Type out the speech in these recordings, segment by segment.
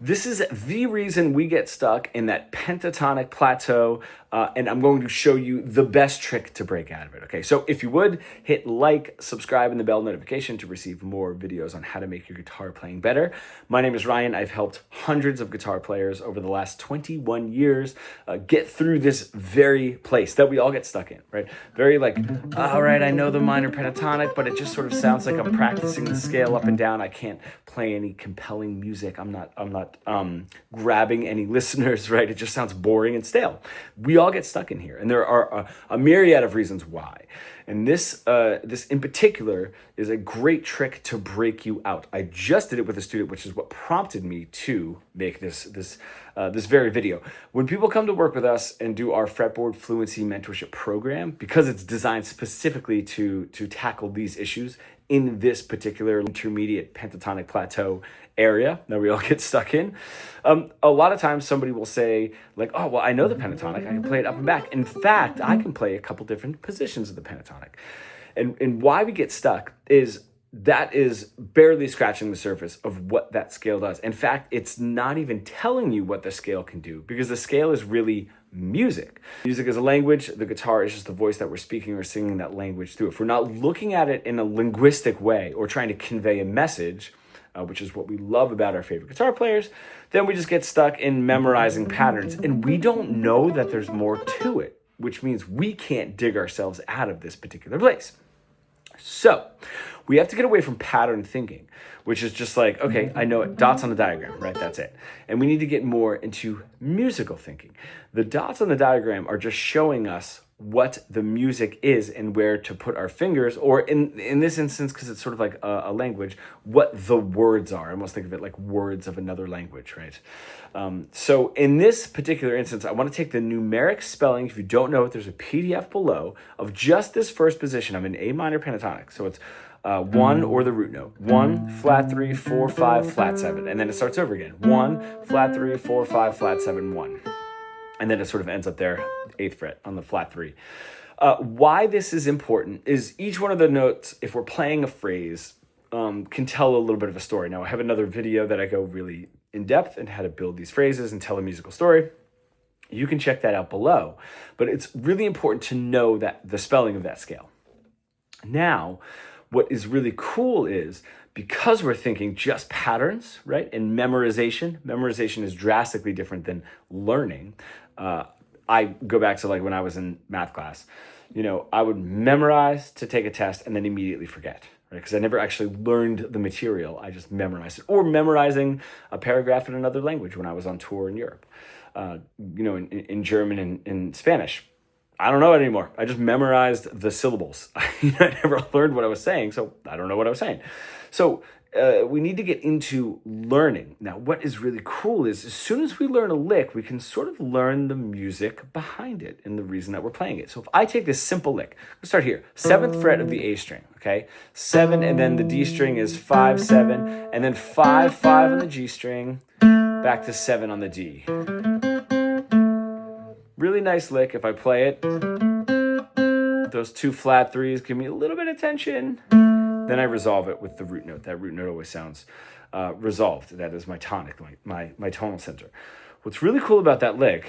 This is the reason we get stuck in that pentatonic plateau, and I'm going to show you the best trick to break out of it, okay? So if you would, hit like, subscribe, and the bell notification to receive more videos on how to make your guitar playing better. My name is Ryan. I've helped hundreds of guitar players over the last 21 years get through this very place that we all get stuck in, right? Very like, all right, I know the minor pentatonic, but it just sort of sounds like I'm practicing the scale up and down. I can't play any compelling music. I'm not grabbing any listeners, right? It just sounds boring and stale. We all get stuck in here, and there are a myriad of reasons why. And this in particular is a great trick to break you out. I just did it with a student, which is what prompted me to make this very video. When people come to work with us and do our Fretboard Fluency mentorship program, because it's designed specifically to tackle these issues in this particular intermediate pentatonic plateau area that we all get stuck in, a lot of times somebody will say like, oh, well, I know the pentatonic, I can play it up and back. In fact, I can play a couple different positions of the pentatonic. And why we get stuck is that is barely scratching the surface of what that scale does. In fact, it's not even telling you what the scale can do, because the scale is really music. Music is a language. The guitar is just the voice that we're speaking or singing that language through. If we're not looking at it in a linguistic way or trying to convey a message, which is what we love about our favorite guitar players, then we just get stuck in memorizing patterns, and we don't know that there's more to it, which means we can't dig ourselves out of this particular place. So we have to get away from pattern thinking, which is just like, okay, I know it, dots on the diagram, right? That's it. And we need to get more into musical thinking. The dots on the diagram are just showing us what the music is and where to put our fingers, or in this instance, because it's sort of like a language, what the words are. I almost think of it like words of another language, right? So in this particular instance, I want to take the numeric spelling. If you don't know it, there's a PDF below of just this first position. I'm in A minor pentatonic. So it's 1 or the root note. 1, flat 3, 4, 5, flat 7. And then it starts over again. 1, flat 3, 4, 5, flat 7, 1. And then it sort of ends up there, 8th fret on the flat 3. Why this is important is each one of the notes, if we're playing a phrase, can tell a little bit of a story. Now, I have another video that I go really in depth in how to build these phrases and tell a musical story. You can check that out below. But it's really important to know that the spelling of that scale. Now, what is really cool is, because we're thinking just patterns, right? And memorization is drastically different than learning. I go back to like when I was in math class, I would memorize to take a test and then immediately forget, right? Because I never actually learned the material. I just memorized it. Or memorizing a paragraph in another language when I was on tour in Europe, in German and in Spanish. I don't know it anymore. I just memorized the syllables. I never learned what I was saying, so I don't know what I was saying. So we need to get into learning. Now, what is really cool is as soon as we learn a lick, we can sort of learn the music behind it and the reason that we're playing it. So if I take this simple lick, let's start here. 7th fret of the A string, okay? 7, and then the D string is 5, 7, and then 5, 5 on the G string, back to 7 on the D. Really nice lick. If I play it, those 2 flat 3s give me a little bit of tension. Then I resolve it with the root note. That root note always sounds resolved. That is my tonic, my tonal center. What's really cool about that lick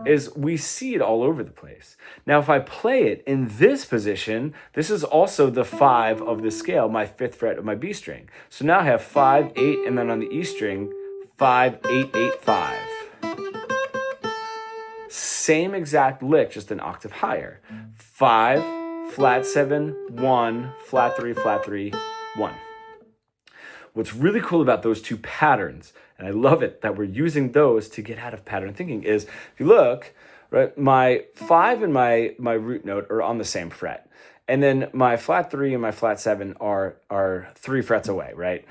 is we see it all over the place. Now, if I play it in this position, this is also the 5 of the scale, my 5th fret of my B string. So now I have 5, 8, and then on the E string, 5, 8, 8, 5. Same exact lick, just an octave higher. 5, flat 7, 1, flat 3, 1. What's really cool about those two patterns, and I love it that we're using those to get out of pattern thinking, is if you look, right, my 5 and my root note are on the same fret. And then my flat 3 and my flat 7 are 3 frets away, right?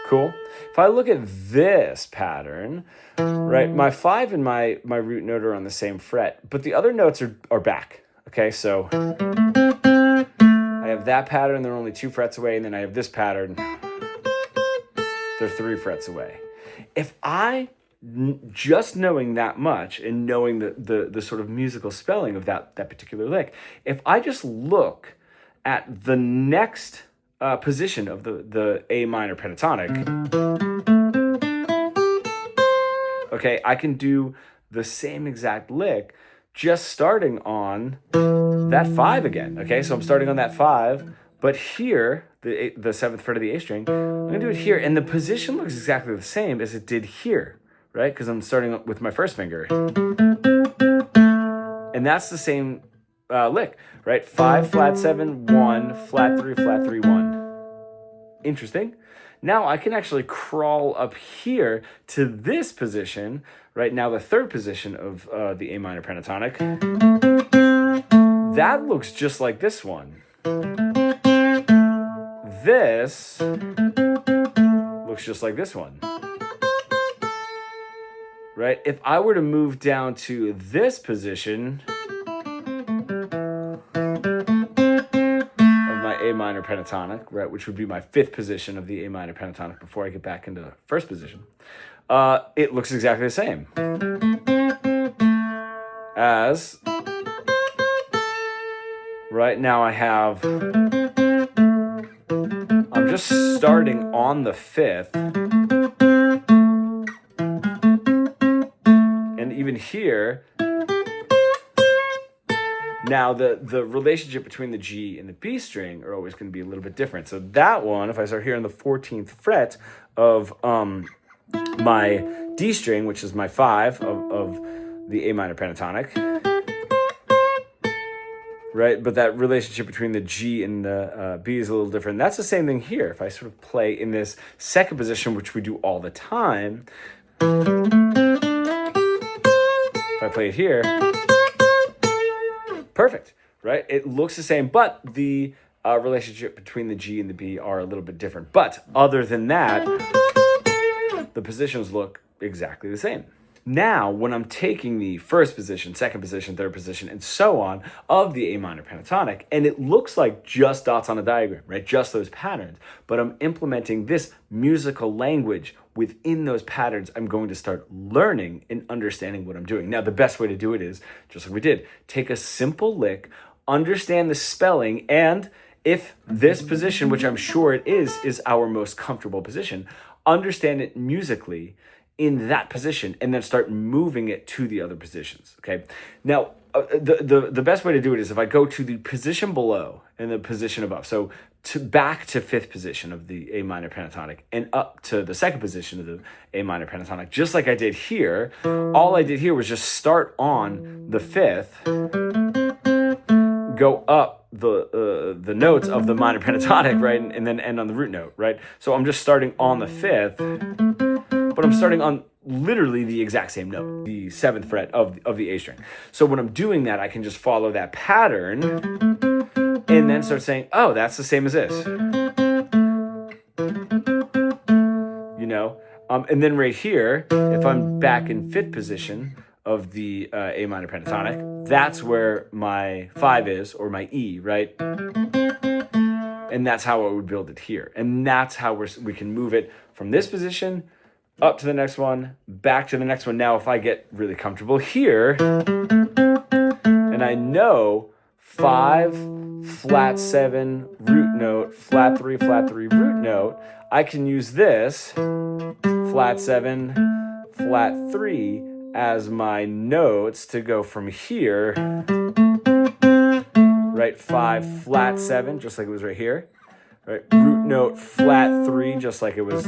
Cool. If I look at this pattern, right, my 5 and my root note are on the same fret, but the other notes are back. Okay, so I have that pattern, they're only 2 frets away, and then I have this pattern, they're 3 frets away. If I, just knowing that much and knowing the sort of musical spelling of that particular lick, if I just look at the next position of the A minor pentatonic, okay, I can do the same exact lick just starting on that 5 again, okay? So I'm starting on that 5, but here, the 7th fret of the A string, I'm gonna do it here, and the position looks exactly the same as it did here, right? Because I'm starting with my first finger. And that's the same lick, right? 5, flat 7, 1, flat 3, flat 3, 1. Interesting. Now I can actually crawl up here to this position, right? Now the 3rd position of the A minor pentatonic. That looks just like this one. This looks just like this one. Right? If I were to move down to this position of my A minor pentatonic, right, which would be my 5th position of the A minor pentatonic before I get back into the 1st position, it looks exactly the same as, right now I have, I'm just starting on the 5th, and even here, now the relationship between the G and the B string are always going to be a little bit different. So that one, if I start here on the 14th fret of my D string, which is my 5 of the A minor pentatonic, right? But that relationship between the G and the B is a little different. That's the same thing here. If I sort of play in this 2nd position, which we do all the time, if I play it here, perfect, right? It looks the same, but the relationship between the G and the B are a little bit different. But other than that, the positions look exactly the same. Now, when I'm taking the 1st position, 2nd position, 3rd position, and so on of the A minor pentatonic, and it looks like just dots on a diagram, right? Just those patterns, but I'm implementing this musical language within those patterns. I'm going to start learning and understanding what I'm doing. Now, the best way to do it is, just like we did, take a simple lick, understand the spelling, and if this position, which I'm sure it is our most comfortable position, understand it musically in that position, and then start moving it to the other positions, okay? Now, the best way to do it is if I go to the position below and the position above, so back to 5th position of the A minor pentatonic and up to the 2nd position of the A minor pentatonic, just like I did here. All I did here was just start on the 5th, go up the notes of the minor pentatonic, right, and then end on the root note, right? So I'm just starting on the 5th, but I'm starting on literally the exact same note, the 7th fret of the A string. So when I'm doing that, I can just follow that pattern and then start saying, oh, that's the same as this. You know? And then right here, if I'm back in 5th position of the A minor pentatonic, that's where my 5 is, or my E, right? And that's how I would build it here. And that's how we can move it from this position up to the next one, back to the next one. Now, if I get really comfortable here, and I know 5, flat 7, root note, flat 3, root note, I can use this, flat 7, flat 3, as my notes to go from here, right, 5, flat 7, just like it was right here, right, root note, flat 3, just like it was.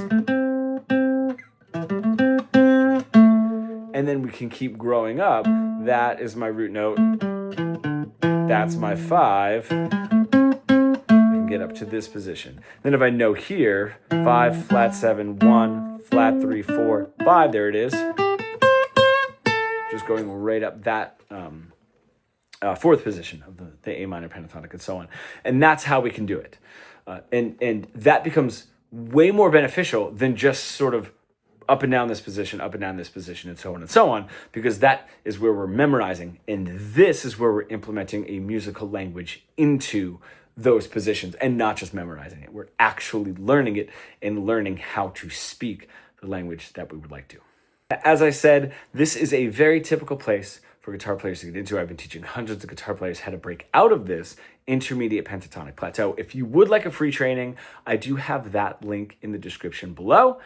And then we can keep growing up. That is my root note. That's my 5. I can get up to this position. Then if I know here, 5, flat 7, 1, flat 3, 4, 5, there it is. Just going right up that 4th position of the A minor pentatonic and so on. And that's how we can do it. And that becomes way more beneficial than just sort of up and down this position, up and down this position, and so on, because that is where we're memorizing, and this is where we're implementing a musical language into those positions, and not just memorizing it. We're actually learning it and learning how to speak the language that we would like to. As I said, this is a very typical place for guitar players to get into. I've been teaching hundreds of guitar players how to break out of this intermediate pentatonic plateau. If you would like a free training, I do have that link in the description below.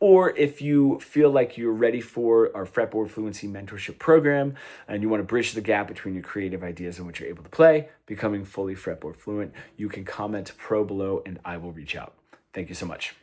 Or if you feel like you're ready for our Fretboard Fluency mentorship program and you want to bridge the gap between your creative ideas and what you're able to play, becoming fully fretboard fluent, you can comment pro below and I will reach out. Thank you so much.